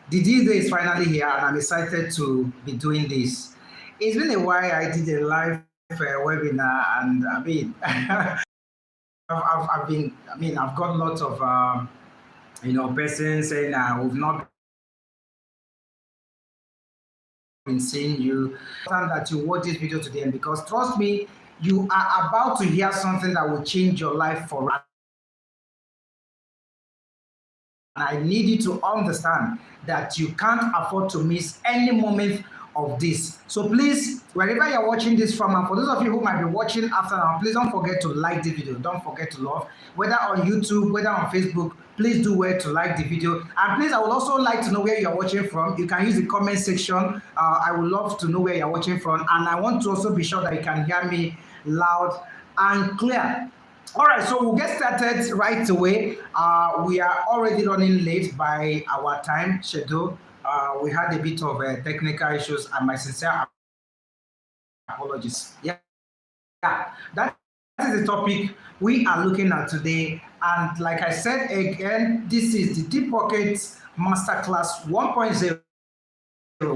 The D-Day is finally here, and I'm excited to be doing this. It's been a while I did a live webinar, and I mean, I've been, I mean, I've got lots of, persons saying we've not been seeing you. Important that you watch this video to the end because trust me, you are about to hear something that will change your life forever. I need you to understand that you can't afford to miss any moment of this. So please, wherever you're watching this from, and for those of you who might be watching after now, please don't forget to like the video. Don't forget to love, whether on YouTube, whether on Facebook, please do well to like the video. And please, I would also like to know where you're watching from. You can use the comment section. I would love to know where you're watching from. And I want to also be sure that you can hear me loud and clear. All right, so we'll get started right away. We are already running late by our time schedule. We had a bit of technical issues, and my sincere apologies. Yeah, that is the topic we are looking at today. And like I said again, this is the Deep Pockets Masterclass 1.0,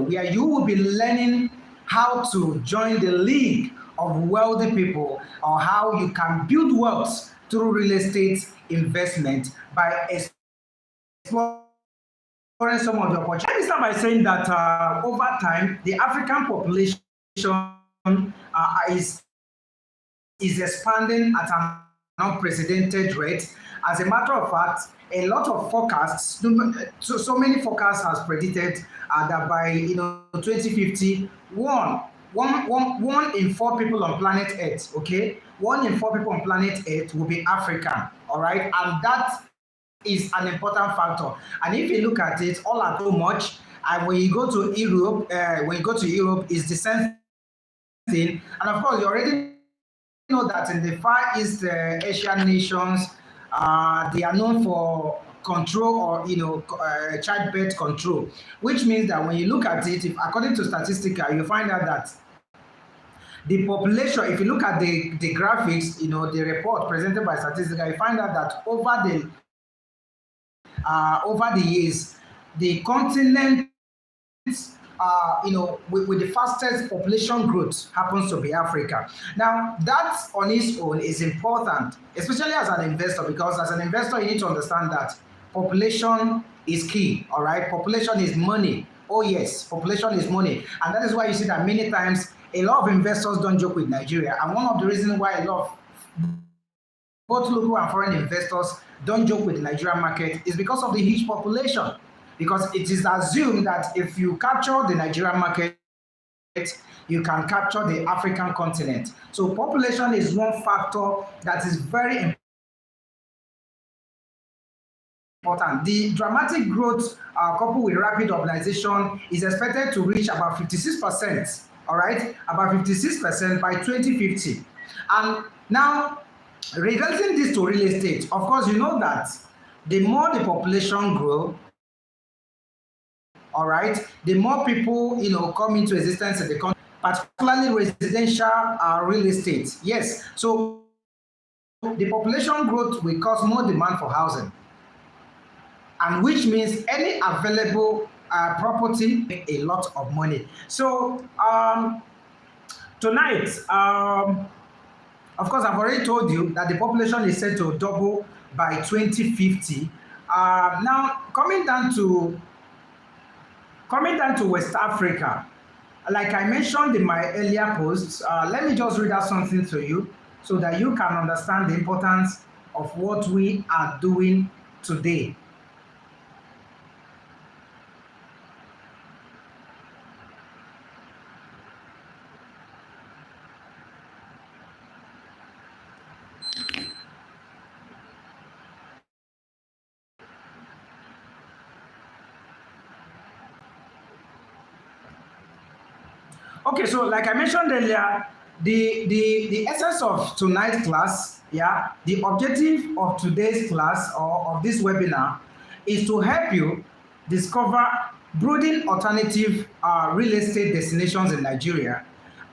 where you will be learning how to join the league of wealthy people, or how you can build wealth through real estate investment by exploring some of the opportunities. Let me start by saying that over time, the African population is expanding at an unprecedented rate. As a matter of fact, a lot of forecasts, so many forecasts has predicted that by 2050, one in four people on planet Earth, okay, 1 in 4 people on planet Earth will be African, all right, and that is an important factor. And if you look at it, all are too much. And when you go to Europe, it's the same thing. And of course, you already know that in the Far East Asian nations, they are known for control, or childbirth control, which means that when you look at it, if according to Statistica, you find out that the population, if you look at the graphics, the report presented by Statistica, you find out that over the years, the continent, with the fastest population growth happens to be Africa. Now, that on its own is important, especially as an investor, because as an investor, you need to understand that population is key, all right? Population is money. Oh yes, population is money. And that is why you see that many times a lot of investors don't joke with Nigeria. And one of the reasons why a lot of both local and foreign investors don't joke with the Nigerian market is because of the huge population. Because it is assumed that if you capture the Nigerian market, you can capture the African continent. So population is one factor that is very important. The dramatic growth coupled with rapid urbanization is expected to reach about 56%, all right, about 56% by 2050. And now, relating this to real estate, of course, you know that the more the population grow, all right, the more people, come into existence in the country, particularly residential real estate. Yes, so the population growth will cause more demand for housing, and which means any available property make a lot of money. So tonight, of course, I've already told you that the population is set to double by 2050. Now, coming down to West Africa, like I mentioned in my earlier posts, let me just read out something to you so that you can understand the importance of what we are doing today. Okay, so like I mentioned earlier, the essence of tonight's class, yeah, the objective of today's class or of this webinar is to help you discover brooding alternative real estate destinations in Nigeria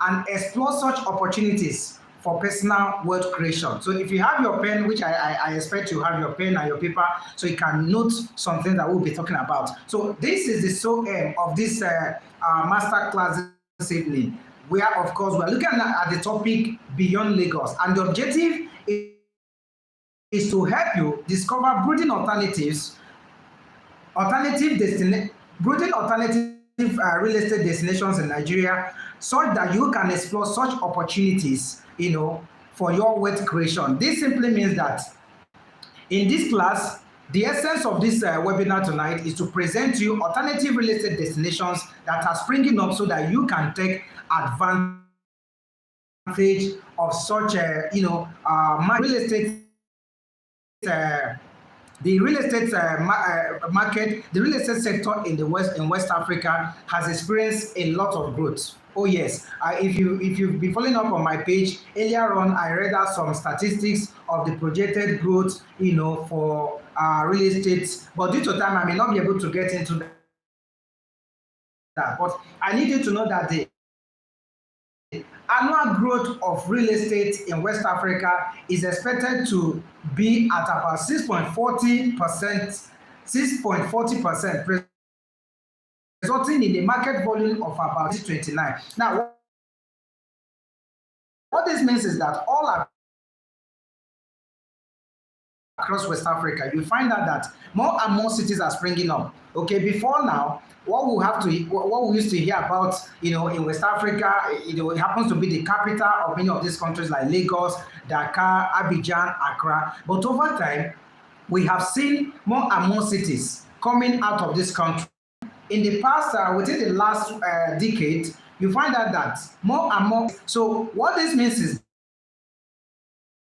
and explore such opportunities for personal wealth creation. So if you have your pen, which I expect you have your pen and your paper, so you can note something that we'll be talking about. So this is the sole aim of this master class this evening, where of course we're looking at the topic beyond Lagos, and the objective is to help you discover brooding alternatives, brooding alternative real estate destinations in Nigeria, such that you can explore such opportunities, for your wealth creation. This simply means that in this class, the essence of this webinar tonight is to present to you alternative real estate destinations that are springing up so that you can take advantage of such real estate the real estate market, the real estate sector in West Africa has experienced a lot of growth. Oh yes, if you've been following up on my page earlier on, I read out some statistics of the projected growth, for real estate. But due to time, I may not be able to get into that. But I need you to know that the annual growth of real estate in West Africa is expected to be at about 6.40%, resulting in a market volume of about 29. Now, what this means is that all across West Africa, you find out that more and more cities are springing up. Okay, before now, what we used to hear about, in West Africa, it happens to be the capital of many of these countries like Lagos, Dakar, Abidjan, Accra. But over time, we have seen more and more cities coming out of this country. In the past, within the last decade, you find out that more and more. So what this means is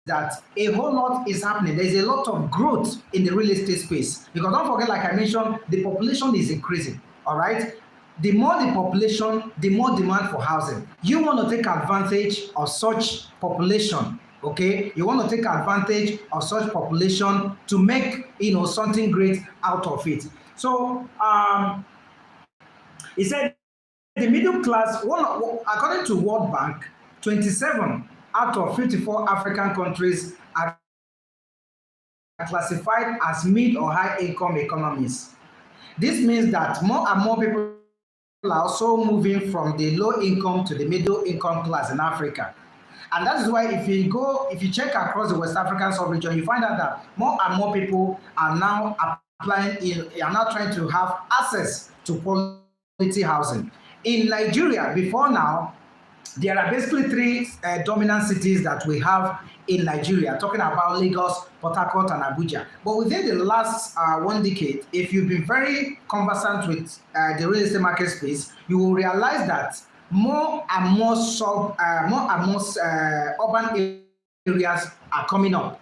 that a whole lot is happening. There's a lot of growth in the real estate space, because don't forget, like I mentioned, the population is increasing. All right, the more the population, the more demand for housing. You want to take advantage of such population. Okay, you want to take advantage of such population to make something great out of it. So he said the middle class, according to World Bank, 27 out of 54 African countries are classified as mid or high income economies. This means that more and more people are also moving from the low income to the middle income class in Africa. And that is why if you check across the West African sub-region, you find out that more and more people are now trying to have access to quality housing. In Nigeria, before now, there are basically three dominant cities that we have in Nigeria, talking about Lagos, Port Harcourt, and Abuja. But within the last 1 decade, if you've been very conversant with the real estate market space, you will realize that more and more urban areas are coming up.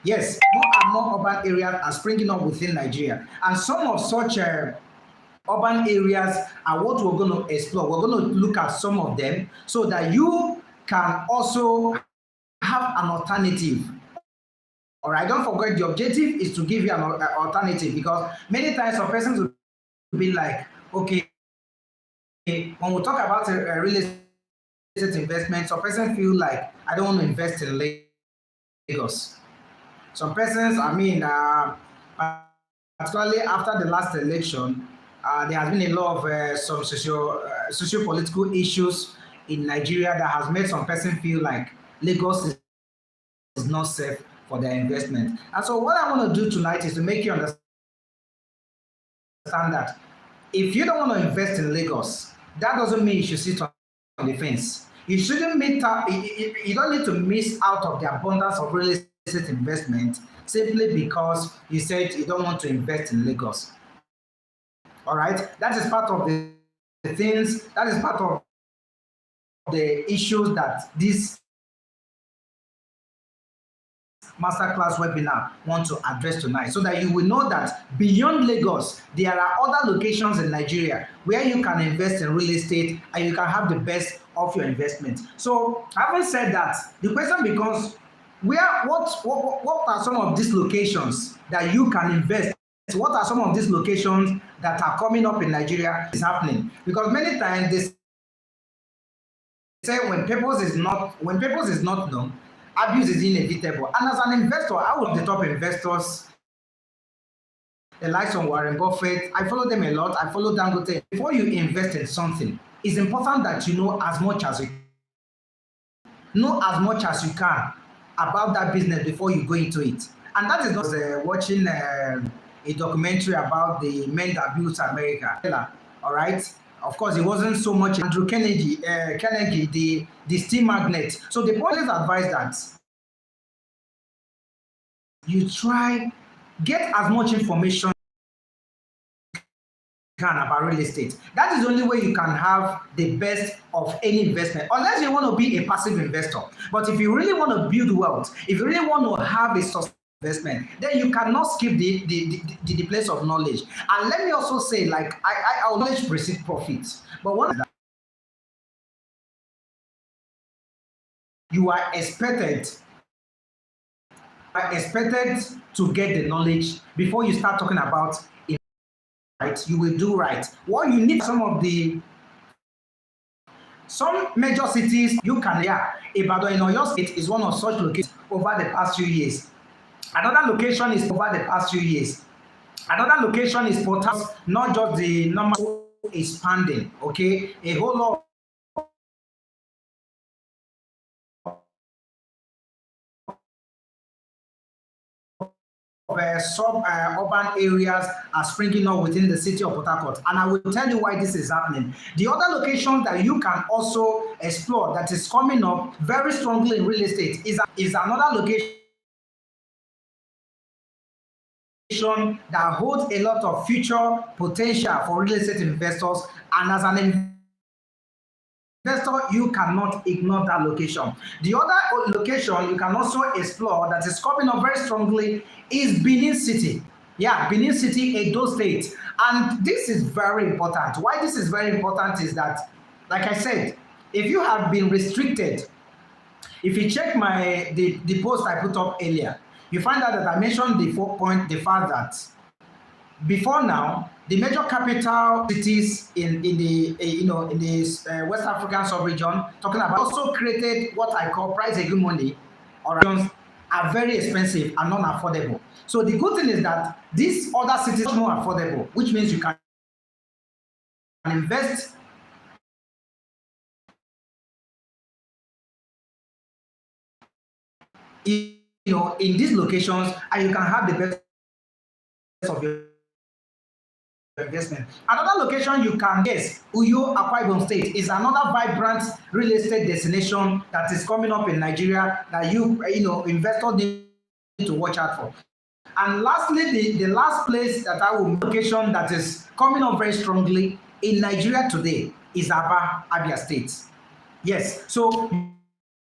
Yes, more and more urban areas are springing up within Nigeria. And some of such urban areas are what we're going to explore. We're going to look at some of them so that you can also have an alternative. All right, don't forget the objective is to give you an alternative, because many times some persons will be like, okay, when we talk about a real estate investment, some persons feel like, I don't want to invest in Lagos. Some persons, particularly after the last election, there has been a lot of some socio-political issues in Nigeria that has made some person feel like Lagos is not safe for their investment. And so what I want to do tonight is to make you understand that if you don't want to invest in Lagos, that doesn't mean you should sit on the fence. You shouldn't you don't need to miss out of the abundance of real estate investment simply because you said you don't want to invest in Lagos. All right, that is part of the things, that is part of the issues that this masterclass webinar want to address tonight, so that you will know that beyond Lagos, there are other locations in Nigeria where you can invest in real estate and you can have the best of your investment. So having said that, the question becomes, what are some of these locations that you can invest? What are some of these locations that are coming up in Nigeria is happening? Because many times say when purpose is not known, abuse is inevitable. And as an investor, I would the top investors, the likes of Warren Buffett. I follow them a lot. I follow Dangote. Before you invest in something, it's important that you know as much as you can about that business before you go into it. And that is not watching a documentary about the men that built America. All right. Of course, it wasn't so much Andrew Carnegie, the steel magnate. So the point is advised that you try get as much information can about real estate. That is the only way you can have the best of any investment, unless you want to be a passive investor. But if you really want to build wealth, if you really want to have a sustainable investment, then you cannot skip the place of knowledge. And let me also say, like I always precedes profits, but one that you are expected to get the knowledge before you start talking about it. Right, you will do right. What you need some major cities you can Ibadan in Oyo State is one of such locations over the past few years. Another location is over the past few years. Another location is Port Harcourt, not just the normal expanding, okay? A whole lot of sub-urban areas are springing up within the city of Port Harcourt. And I will tell you why this is happening. The other location that you can also explore that is coming up very strongly in real estate is another location that holds a lot of future potential for real estate investors. And as an investor, you cannot ignore that location. The other location you can also explore that is coming up very strongly is Benin City. Yeah, Benin City, Edo State. And this is very important. Why this is very important is that, like I said, if you have been restricted, if you check the post I put up earlier, you find out that I mentioned the fact that before now, the major capital cities in the West African sub-region, talking about, also created what I call price hegemony, or regions are very expensive and non-affordable. So the good thing is that these other cities are more affordable, which means you can invest in these locations, and you can have the best of your investment. Another location you can guess, Uyo, Akwa Ibom State, is another vibrant real estate destination that is coming up in Nigeria that investors need to watch out for. And lastly, the last place that I will location that is coming up very strongly in Nigeria today is Aba, Abia State. Yes, so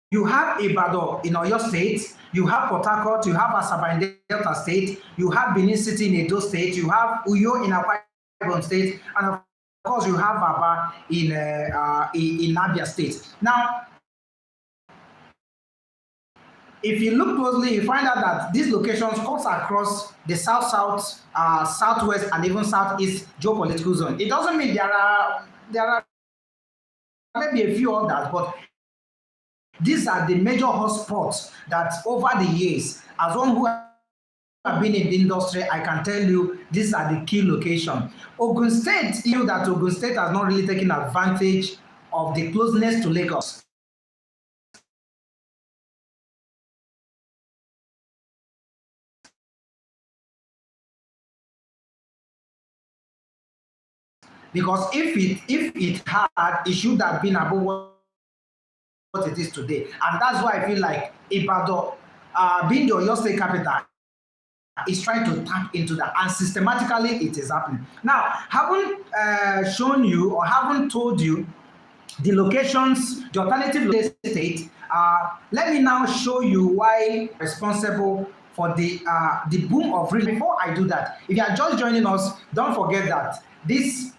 you have Ibadan in Oyo State, you have Port Harcourt, you have Asaba in Delta State, you have Benin City in Edo State, you have Uyo in Akwa Ibom State, and of course you have Aba in Abia State. Now, if you look closely, you find out that these locations cut across the south, southwest, and even southeast geopolitical zone. It doesn't mean there are maybe a few others, but these are the major hotspots that over the years, as one who have been in the industry, I can tell you these are the key locations. Ogun State, that Ogun State has not really taken advantage of the closeness to Lagos. Because if it had, it should have been above what it is today. And that's why I feel like Ibadan, being the Oyo State capital, is trying to tap into that, and systematically it is happening. Now, haven't shown you or haven't told you the locations, the alternative real estate. Let me now show you why responsible for the boom of real estate. Before I do that, if you are just joining us, don't forget that this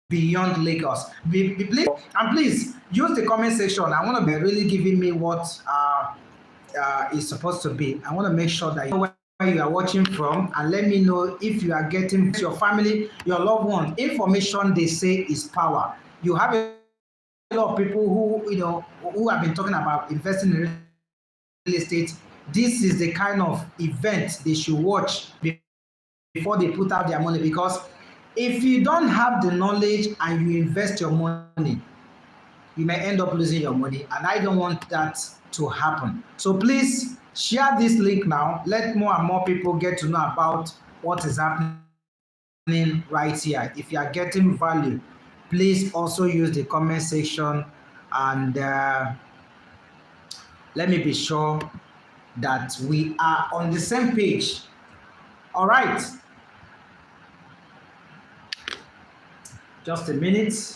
beyond Lagos. Please use the comment section. I want to be really giving me what is supposed to be. I want to make sure that you know you are watching from, and let me know if you are getting your family, your loved ones. Information, they say, is power. You have a lot of people who have been talking about investing in real estate. This is the kind of event they should watch before they put out their money, because if you don't have the knowledge and you invest your money, you may end up losing your money, and I don't want that to happen. So please share this link now. Let more and more people get to know about what is happening right here. If you are getting value, please also use the comment section, and let me be sure that we are on the same page. All right, just a minute.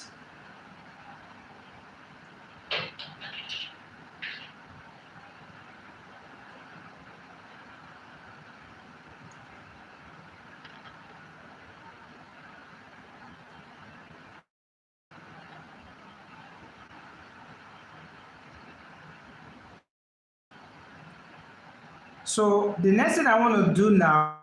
So the next thing I want to do now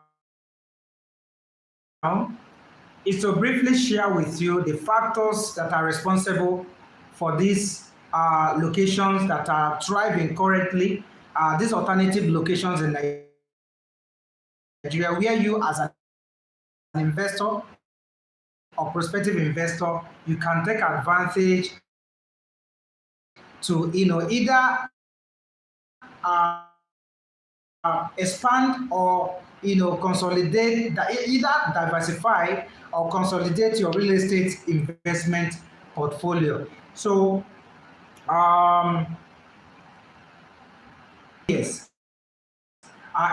is to briefly share with you the factors that are responsible for these locations that are thriving currently, these alternative locations in Nigeria, where you as an investor or prospective investor, you can take advantage to either uh, expand or consolidate, either diversify or consolidate your real estate investment portfolio. So yes,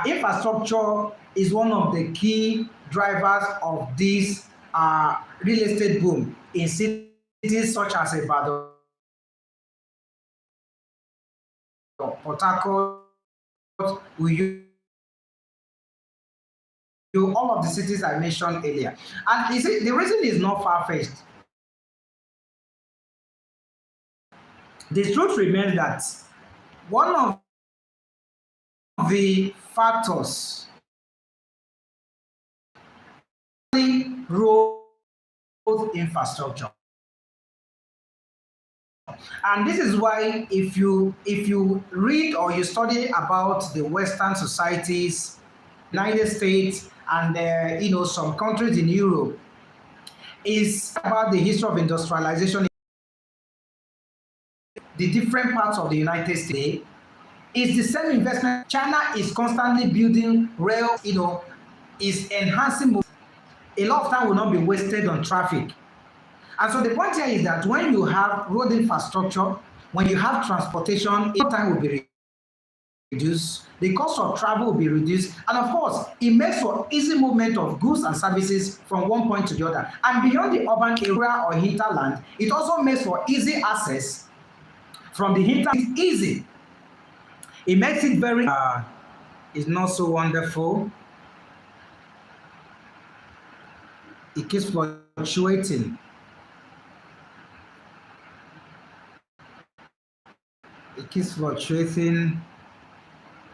infrastructure is one of the key drivers of this real estate boom in cities such as Ibadan, Port Harcourt, Uyo, all of the cities I mentioned earlier. And you see, the reason is not far-fetched. The truth remains that one of the factors road infrastructure. And this is why if you read or you study about the Western societies, United States, and some countries in Europe, is about the history of industrialization. The different parts of the United States is the same investment. China is constantly building rail, is enhancing. A lot of time will not be wasted on traffic. And so the point here is that when you have road infrastructure, when you have transportation, time will be reduced, the cost of travel will be reduced, and of course, it makes for easy movement of goods and services from one point to the other. And beyond the urban area or hinterland, it also makes for easy access from the hinterland. Easy. It makes it very, it's not so wonderful. It keeps fluctuating. It keeps fluctuating.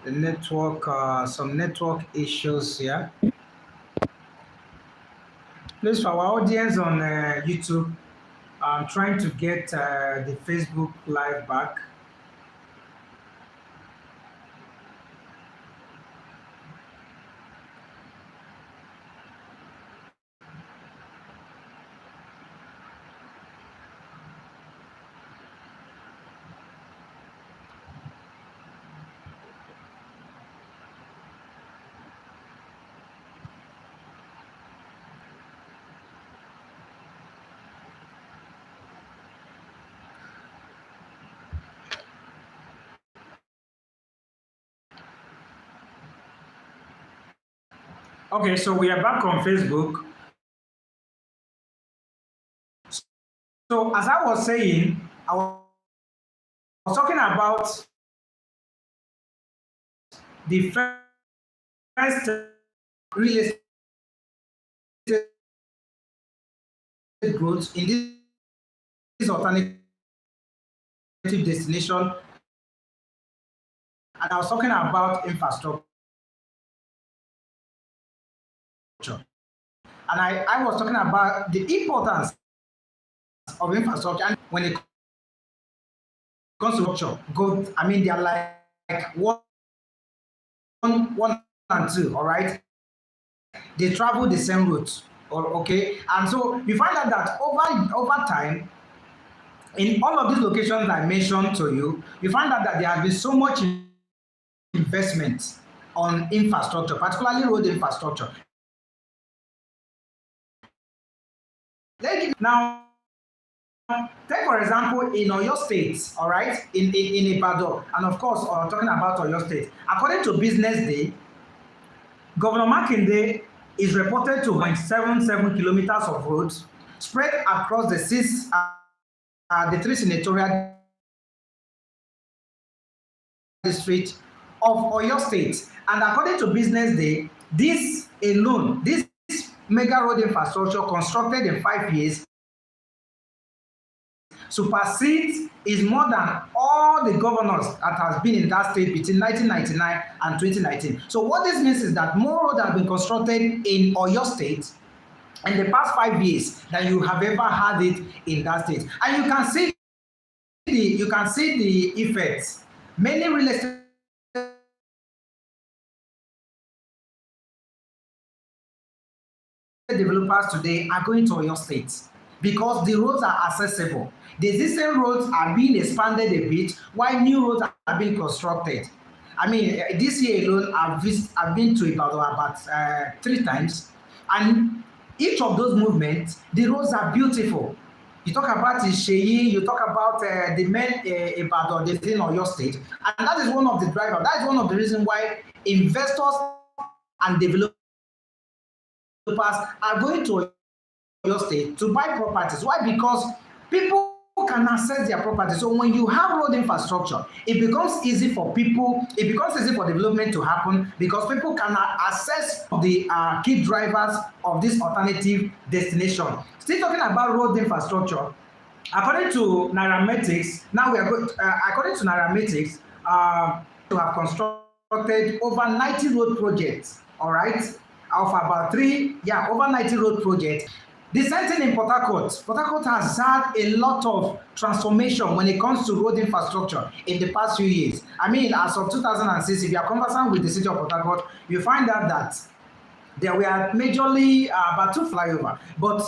The network, some network issues here. Please, for our audience on YouTube, I'm trying to get the Facebook Live back. Okay, so we are back on Facebook. So as I was saying, I was talking about the first real estate growth in this alternative destination, and I was talking about infrastructure. And I was talking about the importance of infrastructure. And when it comes to structure, I mean, they are like one and two, all right? They travel the same route, okay? And so you find out that over time, in all of these locations I mentioned to you, you find out that there has been so much investment on infrastructure, particularly road infrastructure. Now, take for example in Oyo State, all right, in Ibadan, and of course, talking about Oyo State, according to Business Day, Governor Makinde is reported to 0.77 kilometers of roads spread across the three senatorial districts of Oyo State. And according to Business Day, this alone, this mega road infrastructure constructed in 5 years supersedes is more than all the governors that has been in that state between 1999 and 2019. So what this means is that more roads have been constructed in Oyo State in the past 5 years than you have ever had it in that state. And you can see the effects. Many real estate developers today are going to Oyo State because the roads are accessible. The existing roads are being expanded a bit while new roads are being constructed. I mean, this year alone, I've been to about 3 times, and each of those movements, the roads are beautiful. You talk about Isheyi, you talk about the men Ibadan, the thing on your state, and that is one of the drivers. That is one of the reasons why investors and developers are going to your state to buy properties. Why? Because people can access their property. So when you have road infrastructure, it becomes easy for people, it becomes easy for development to happen because people can access the key drivers of this alternative destination. Still talking about road infrastructure, according to Nairametrics, now we are going, according to Nairametrics, to have constructed over 90 road projects, all right, of about over 90 road projects. The same thing in Port Harcourt. Port Harcourt has had a lot of transformation when it comes to road infrastructure in the past few years. I mean, as of 2006, if you are conversant with the city of Port Harcourt, you find out that there were majorly about 2 flyovers. But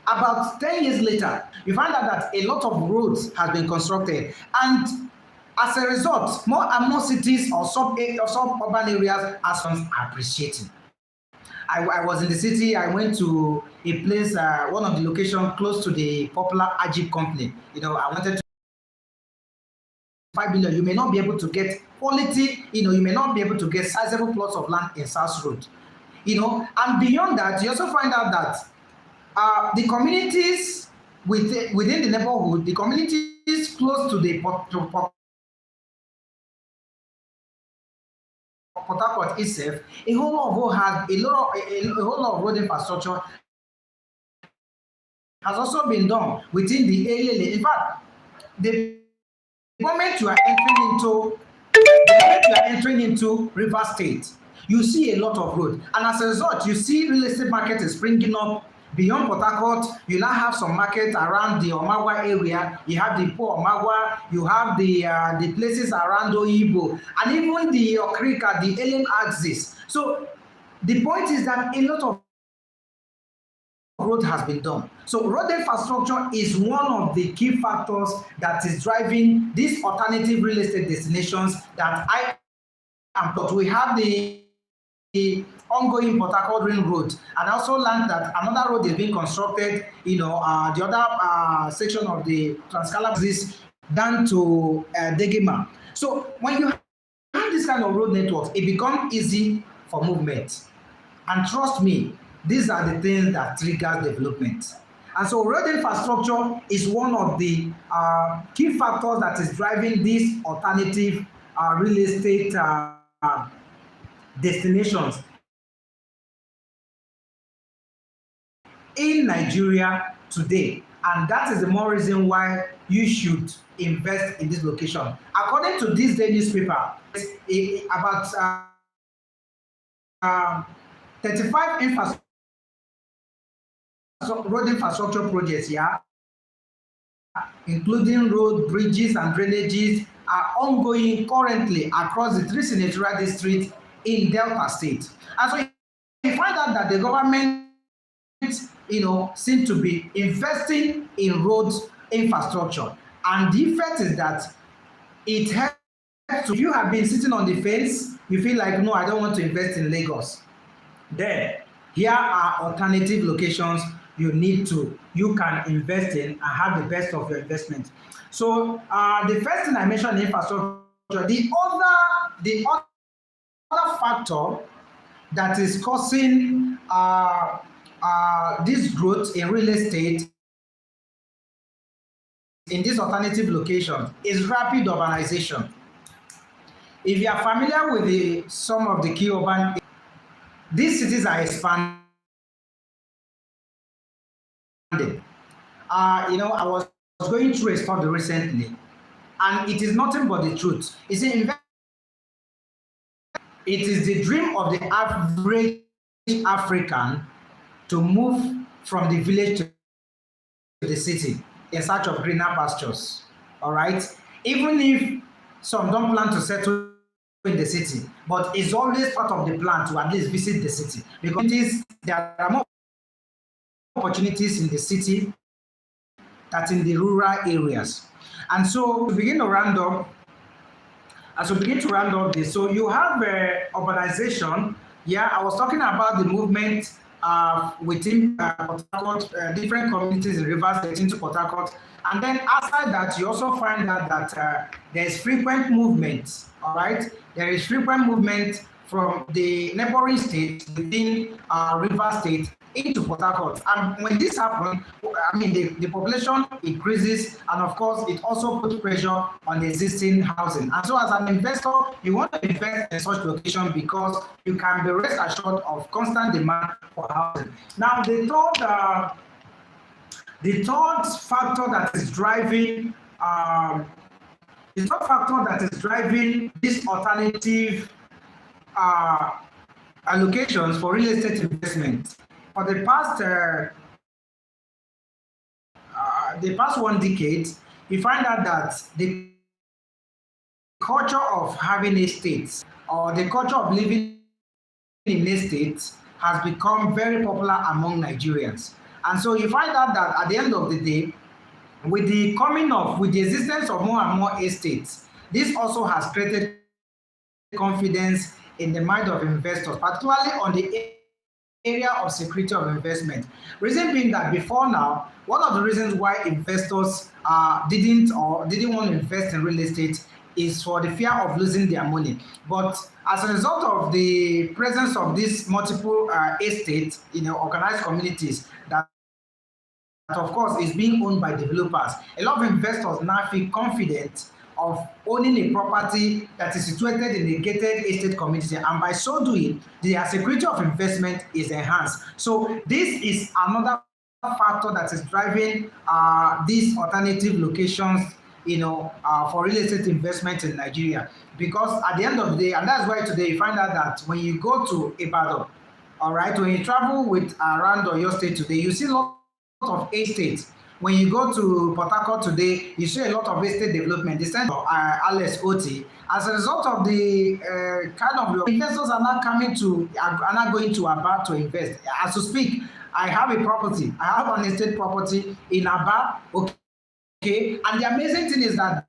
about 10 years later, you find out that a lot of roads have been constructed. And as a result, more and more cities or suburban areas are appreciating. I was in the city. I went to a place, one of the locations close to the popular Ajib company. You know, I wanted to 5 billion. You may not be able to get quality. You know, you may not be able to get sizable plots of land in South Road. You know, and beyond that, you also find out that the communities within the neighborhood, the communities close to the Port Harcourt itself, a whole lot of road infrastructure has also been done within the area. In fact, the moment you are entering into River State, you see a lot of road, and as a result, you see real estate market is springing up. Beyond Port Harcourt, you now have some market around the Omagwa area. You have the Poor Omagwa, you have the places around Oyibo, and even the Okrika, the alien axis. So the point is that a lot of road has been done. So road infrastructure is one of the key factors that is driving these alternative real estate destinations that I am. But we have the ongoing Port Harcourt Ring Road, and I also learned that another road is being constructed, you know, the other section of the Transcala is down to Degema. So when you have this kind of road networks, it becomes easy for movement. And trust me, these are the things that trigger development. And so road infrastructure is one of the key factors that is driving these alternative real estate destinations in Nigeria today. And that is the more reason why you should invest in this location. According to this day newspaper, about 35 road infrastructure projects, yeah, including road, bridges, and drainages, are ongoing currently across the three senatorial districts in Delta State. And so you find out that the government, seem to be investing in road infrastructure. And the effect is that it helps. If you have been sitting on the fence, you feel like, no, I don't want to invest in Lagos. Then here are alternative locations you can invest in and have the best of your investment. So the first thing I mentioned, infrastructure. The other factor that is causing this growth in real estate in these alternative locations is rapid urbanization. If you are familiar with some of the key urban, these cities are expanding. I was going through a study recently, and it is nothing but the truth. You see, it is the dream of the average African to move from the village to the city in search of greener pastures. All right, even if some don't plan to settle in the city, but it's always part of the plan to at least visit the city, because there are more opportunities in the city than in the rural areas. And so to begin to round up, this, so you have urbanization. Yeah, I was talking about the movement within Port Harcourt, different communities in Rivers State into Port Harcourt. And then outside that, you also find out that there is frequent movement, all right? There is frequent movement from the neighboring states within Rivers State into Port Harcourt. And when this happens, the population increases, and of course, it also puts pressure on the existing housing. And so as an investor, you want to invest in such location because you can be rest assured of constant demand for housing. Now, the third factor that is driving this alternative allocations for real estate investment for the past 1 decade, you find out that the culture of having estates or the culture of living in estates has become very popular among Nigerians. And so you find out that at the end of the day, with the existence of more and more estates, this also has created confidence in the mind of investors, particularly on the area of security of investment. Reason being that before now, one of the reasons why investors didn't want to invest in real estate is for the fear of losing their money. But as a result of the presence of these multiple estates, organized communities that of course is being owned by developers, a lot of investors now feel confident of owning a property that is situated in a gated estate community, and by so doing, their security of investment is enhanced. So this is another factor that is driving these alternative locations, for real estate investment in Nigeria. Because at the end of the day, and that's why today you find out that when you go to Ibadan, all right, when you travel with around your state today, you see a lot of estates. When you go to Port Harcourt today, you see a lot of estate development. The center of Alice Oti, as a result of the kind of investors are now going to Aba to invest. As to speak, I have an estate property in Aba. Okay, and the amazing thing is that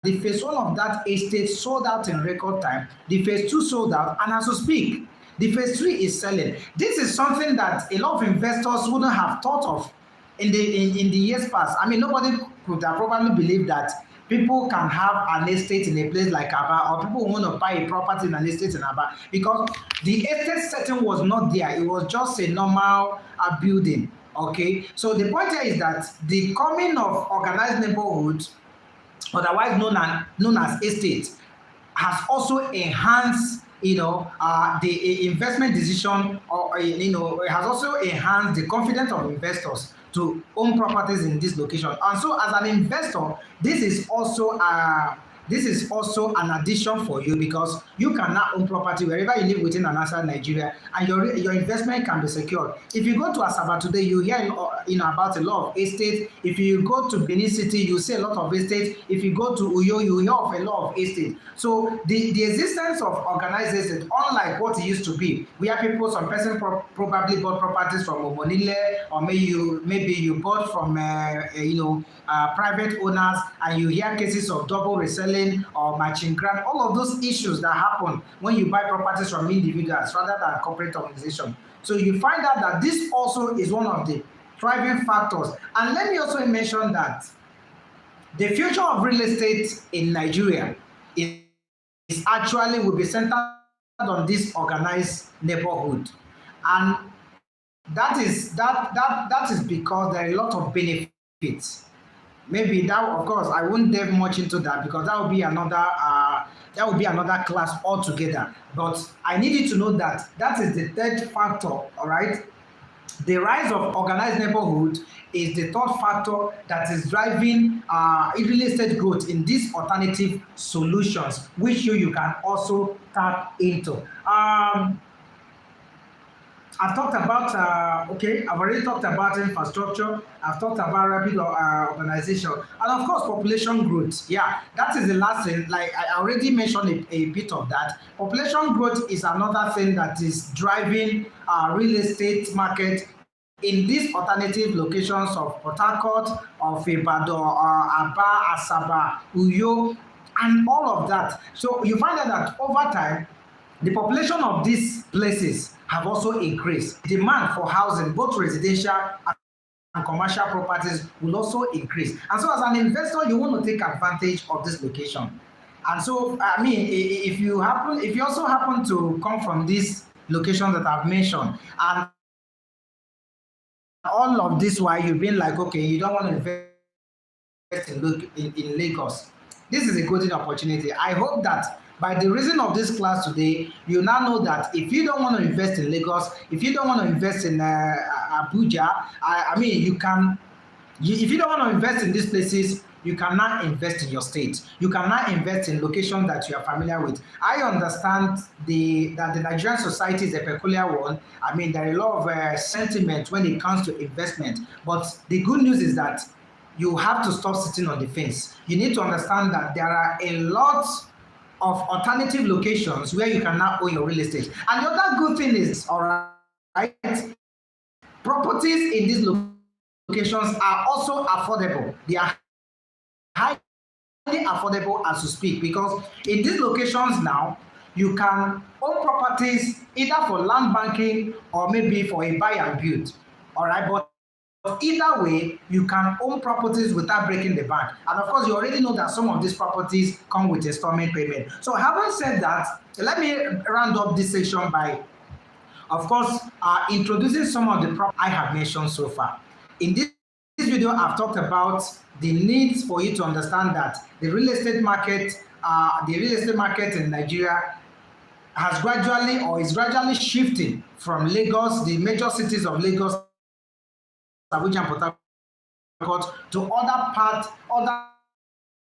the phase 1 of that estate sold out in record time. The phase 2 sold out, and as to speak, the phase 3 is selling. This is something that a lot of investors wouldn't have thought of in the years past. Nobody could have probably believed that people can have an estate in a place like Aba, or people want to buy a property in an estate in Aba, because the estate setting was not there. It was just a normal building. Okay, so the point here is that the coming of organized neighborhoods, otherwise known as estates, has also enhanced the investment decision, or it has also enhanced the confidence of investors to own properties in this location. And so as an investor, this is also this is also an addition for you because you can now own property wherever you live within and outside Nigeria, and your investment can be secured. If you go to Asaba today, you hear about a lot of estates. If you go to Benin City, you see a lot of estates. If you go to Uyo, you hear of a lot of estates. So the existence of organized estate, unlike what it used to be, where people, some person probably bought properties from Omonile, or maybe you bought from private owners, and you hear cases of double reselling or matching grant, all of those issues that happen when you buy properties from individuals rather than corporate organization. So you find out that this also is one of the driving factors. And let me also mention that the future of real estate in Nigeria is actually will be centered on this organized neighborhood, and that is because there are a lot of benefits. Maybe that, of course, I won't delve much into that because that would be another class altogether. But I need you to know that that is the third factor. All right, the rise of organized neighborhood is the third factor that is driving real estate growth in these alternative solutions, which you can also tap into. I've talked about, I've already talked about infrastructure. I've talked about rapid urbanization, and of course, population growth. Yeah, that is the last thing. Like I already mentioned a bit of that. Population growth is another thing that is driving real estate market in these alternative locations of Port Harcourt, of Ibadan, Aba, Asaba, Uyo, and all of that. So you find out that over time, the population of these places have also increased. Demand for housing, both residential and commercial properties, will also increase. And so as an investor, you want to take advantage of this location. And so, I mean, if you also happen to come from these locations that I've mentioned, and all of this while you've been like, okay, you don't want to invest in Lagos, this is a golden opportunity. I hope that by the reason of this class today, you now know that if you don't want to invest in Lagos, if you don't want to invest in Abuja, if you don't want to invest in these places, you cannot invest in your state. You cannot invest in locations that you are familiar with. I understand that the Nigerian society is a peculiar one. I mean, there are a lot of sentiment when it comes to investment. But the good news is that you have to stop sitting on the fence. You need to understand that there are a lot of alternative locations where you can now own your real estate. And the other good thing is, all right, properties in these locations are also affordable. They are highly affordable as you speak, because in these locations now, you can own properties either for land banking or maybe for a buy and build. All right, but either way, you can own properties without breaking the bank. And of course, you already know that some of these properties come with installment payment. So having said that, let me round up this section by, of course, introducing some of the properties I have mentioned so far. In this video, I've talked about the needs for you to understand that the real estate market in Nigeria has gradually or is gradually shifting from Lagos, the major cities of Lagos, Abidjan, Port Harcourt, to other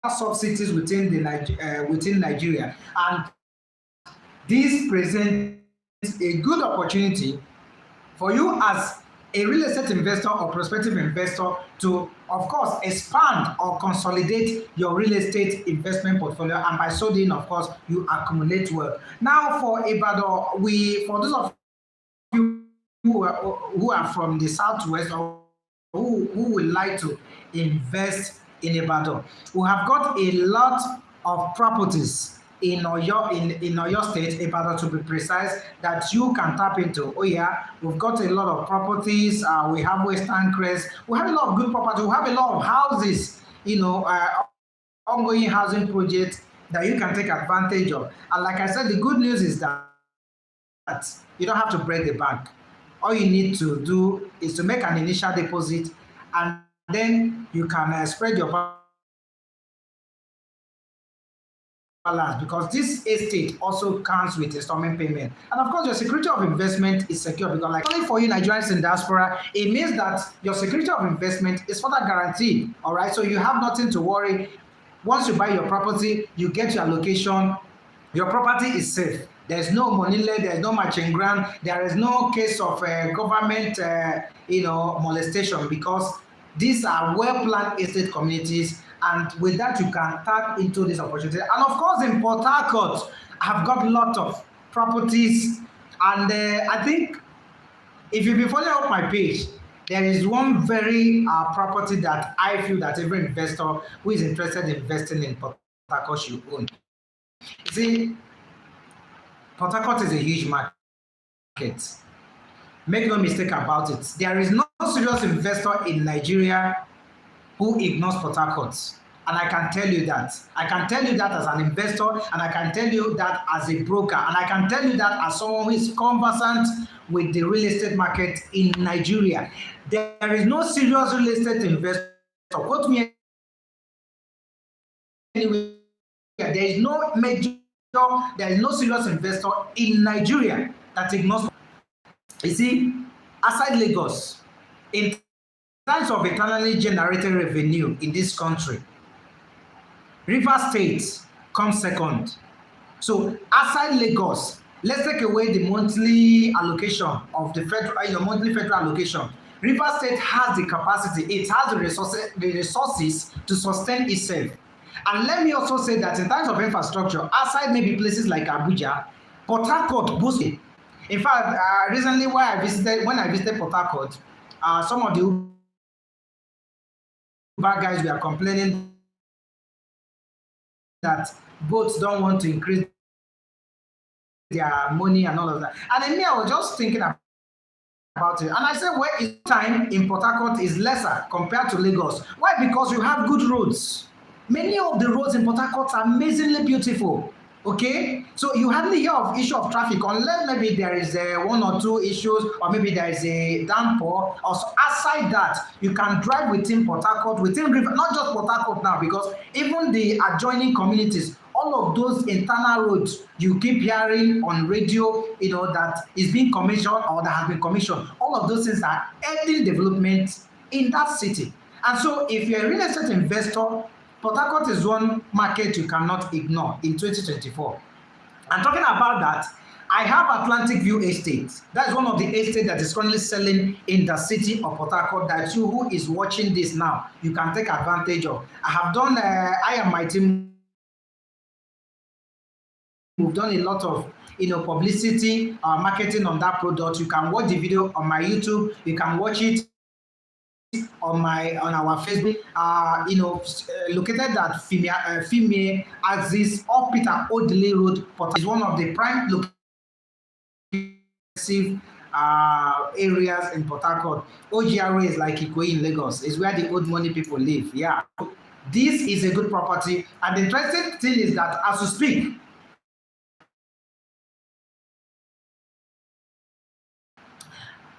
sub-cities within Nigeria. And this presents a good opportunity for you as a real estate investor or prospective investor to, of course, expand or consolidate your real estate investment portfolio, and by so doing, of course, you accumulate wealth. Now, for Ibadan, for those of you who are from the southwest or who would like to invest in Ibadan, we have got a lot of properties in Oyo State, Ibadan to be precise, that you can tap into. Oh yeah, we've got a lot of properties. We have Western Crest. We have a lot of good property. We have a lot of houses, ongoing housing projects that you can take advantage of. And like I said, the good news is that you don't have to break the bank. All you need to do is to make an initial deposit, and then you can spread your balance, because this estate also comes with installment payment. And of course, your security of investment is secure, because like only for you Nigerians in diaspora, it means that your security of investment is further guaranteed. All right, so you have nothing to worry Once you buy your property, you get your location, your property is safe. There's no money led, there's no matching grant, there is no case of government, molestation, because these are well-planned estate communities, and with that, you can tap into this opportunity. And of course, in Port Harcourt, I've got a lot of properties, and I think if you be following up my page, there is one very property that I feel that every investor who is interested in investing in Port Harcourt should own. See, Port Harcourt is a huge market. Make no mistake about it. There is no serious investor in Nigeria who ignores Port Harcourt. And I can tell you that. I can tell you that as an investor, and I can tell you that as a broker, and I can tell you that as someone who is conversant with the real estate market in Nigeria. There is no serious real estate investor. Quote me anyway. There is no serious investor in Nigeria that ignores. You see, aside Lagos, in terms of internally generated revenue in this country, River State comes second. So aside Lagos, let's take away the monthly allocation of the federal, monthly federal allocation. River State has the capacity, it has the resources to sustain itself. And let me also say that in terms of infrastructure, outside maybe places like Abuja, Port Harcourt boosted. In fact, recently when I visited Port Harcourt, some of the Uber guys were complaining that boats don't want to increase their money and all of that. And then me, I was just thinking about it. And I said, where is time in Port Harcourt is lesser compared to Lagos. Why? Because you have good roads. Many of the roads in Port Harcourt are amazingly beautiful. Okay, so you hardly hear of issue of traffic unless maybe there is one or two issues, or maybe there is a downpour. Also, aside that, you can drive within Port Harcourt, within river, not just Port Harcourt now, because even the adjoining communities, all of those internal roads you keep hearing on radio, that is being commissioned or that has been commissioned. All of those things are aiding development in that city. And so, if you're a real estate investor, Port Harcourt is one market you cannot ignore in 2024. And talking about that, I have Atlantic View Estate. That's one of the estates that is currently selling in the city of Port Harcourt that you who is watching this now, you can take advantage of. I have done, I and my team, we've done a lot of publicity, marketing on that product. You can watch the video on my YouTube. You can watch it on our Facebook, located at Fime Axis off Peter Odile Road. Port is one of the prime locative areas in Port Harcourt. OGRA is like Ikoyi in Lagos. Is where the old money people live. Yeah, this is a good property, and the interesting thing is that as we speak,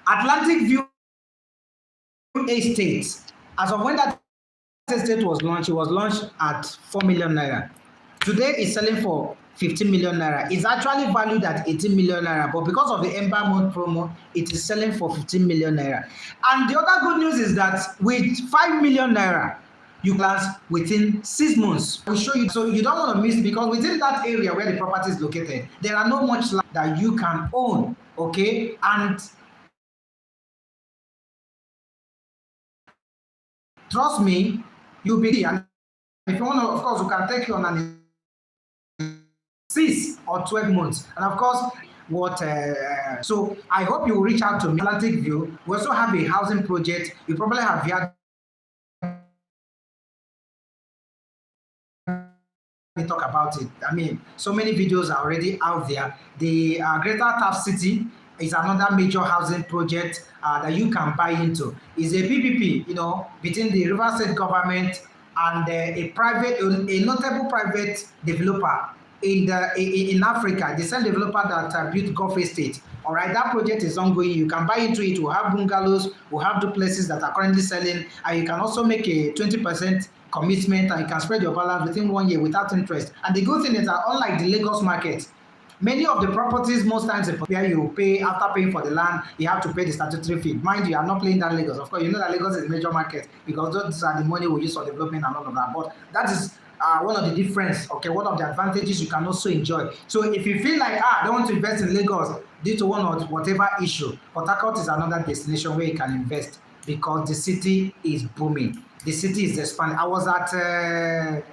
Atlantic View Estate, as of when that estate was launched, it was launched at 4 million naira. Today it's selling for 15 million naira. It's actually valued at 18 million naira, but because of the Ember Month promo, it is selling for 15 million naira. And the other good news is that with 5 million naira, you can within 6 months. We'll show you, so you don't want to miss, because within that area where the property is located, there are not much land that you can own. Okay, and trust me, you'll be, and if you want to, of course, we can take you on an 6 or 12 months. And of course, so I hope you will reach out to me. Atlantic View. We also have a housing project. You probably have heard me talk about it. I mean, so many videos are already out there. The Greater Tap City is another major housing project that you can buy into. It's a PPP, between the River State government and a notable private developer in Africa, the same developer that built Gulf Estate. All right, that project is ongoing. You can buy into it. We'll have bungalows, we'll have duplexes that are currently selling, and you can also make a 20% commitment, and you can spread your balance within 1 year without interest. And the good thing is that unlike the Lagos market, many of the properties, most times where you pay, after paying for the land, you have to pay the statutory fee. Mind you, are not paying that Lagos. Of course, you know that Lagos is a major market because those are the money we use for development and all of that. But that is one of the difference, okay, one of the advantages you can also enjoy. So if you feel like, I don't want to invest in Lagos due to one or whatever issue, Port Harcourt is another destination where you can invest because the city is booming. The city is expanding. I was at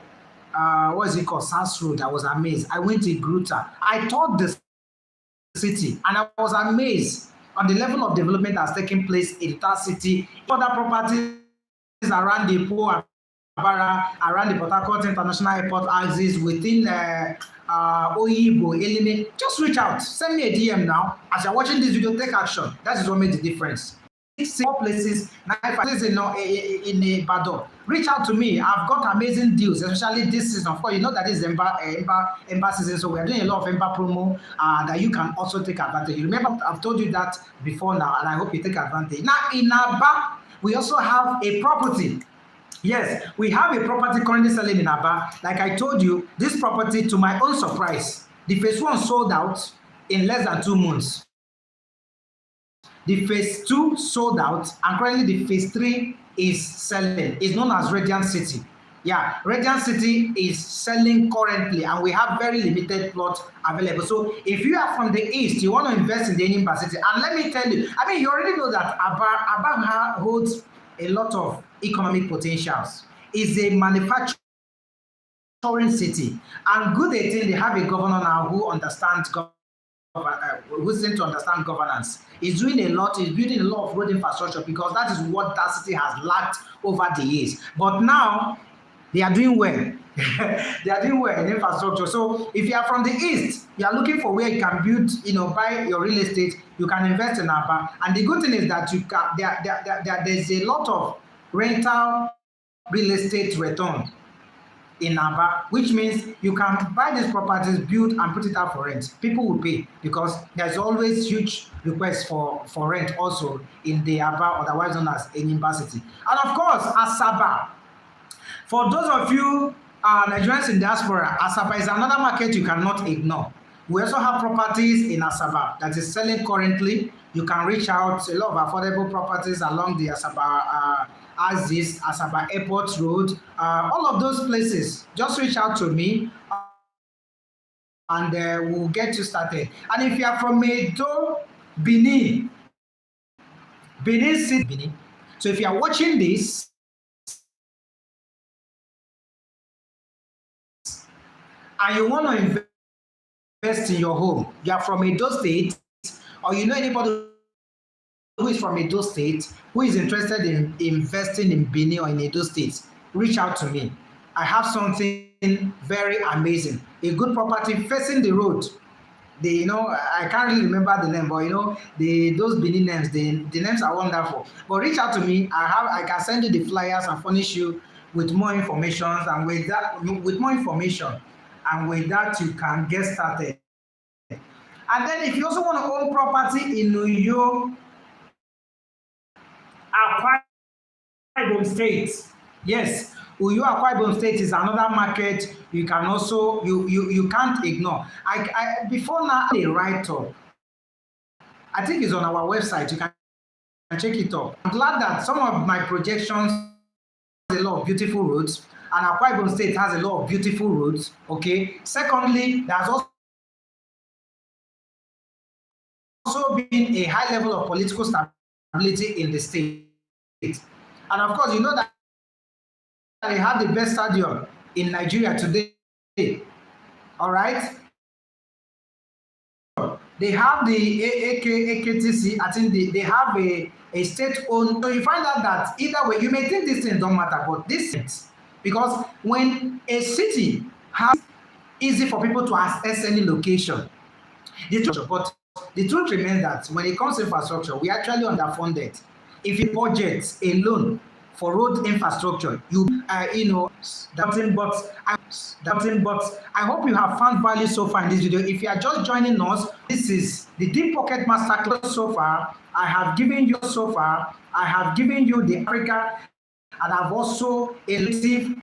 what is it called? South Road. I was amazed. I went to Gruta. I thought the city, and I was amazed on the level of development that's taking place in that city. Other properties around the Po Abara, around the Port Harcourt International Airport axis, within Oyibo, Elime. Just reach out, send me a DM now. As you're watching this video, take action. That is what made the difference. 4 places, 9 places in Ibadan. Reach out to me. I've got amazing deals, especially this season. Of course, you know that this is Ember season, so we're doing a lot of Ember promo that you can also take advantage. You remember, I've told you that before now, and I hope you take advantage. Now, in Aba, we also have a property. Yes, we have a property currently selling in Aba. Like I told you, this property, to my own surprise, the phase 1 sold out in less than 2 months. The phase 2 sold out, and currently the phase 3 is selling. It's known as Radiant City. Yeah, Radiant City is selling currently, and we have very limited plots available. So if you are from the east, you want to invest in the Enimba City, and let me tell you, I mean, you already know that Aba holds a lot of economic potentials. It's a manufacturing city, and good thing they have a governor now who understands who's to understand governance. He's doing a lot, he's building a lot of road infrastructure because that is what that city has lacked over the years. But now they are doing well. They are doing well in infrastructure. So if you are from the east, you are looking for where you can build, buy your real estate, you can invest in Aba. And the good thing is that you can there's a lot of rental real estate return in Aba, which means you can buy these properties, build and put it out for rent. People will pay because there's always huge requests for rent also in the Aba, otherwise known as Enimba City. And of course, Asaba. For those of you Nigerians in diaspora, Asaba is another market you cannot ignore. We also have properties in Asaba that is selling currently. You can reach out, a lot of affordable properties along the Asaba Axis, Asaba Airport Road, all of those places. Just reach out to me and we'll get you started. And if you are from Edo, Benin City, Benin. So if you are watching this, and you want to invest in your home, you are from Edo State, or you know anybody who is from Edo State who is interested in investing in Benin or in Edo State, reach out to me. I have something very amazing, a good property facing the road. I can't really remember the name, but those Benin names, the names are wonderful. But reach out to me. I can send you the flyers and furnish you with more information, and with more information, and with that you can get started. And then if you also want to own property in Uyo, Akwa Ibom State, yes, Uyo Akwa Ibom State is another market you can also you can't ignore. Before now a write-up, I think it's on our website. You can check it up. I'm glad that some of my projections has a lot of beautiful roads, and Akwa Ibom State has a lot of beautiful roads. Okay. Secondly, there's also been a high level of political stability in the state. And of course, you know that they have the best stadium in Nigeria today. All right. They have the AKTC. I think they have a state-owned. So you find out that either way, you may think these things don't matter, but this is because when a city has easy for people to access any location, but the truth remains that when it comes to infrastructure, we actually underfunded. If you budget alone for road infrastructure, but I hope you have found value so far in this video. If you are just joining us, this is the Deep Pocket Masterclass. So far, I have given you the Africa, and I've also elusive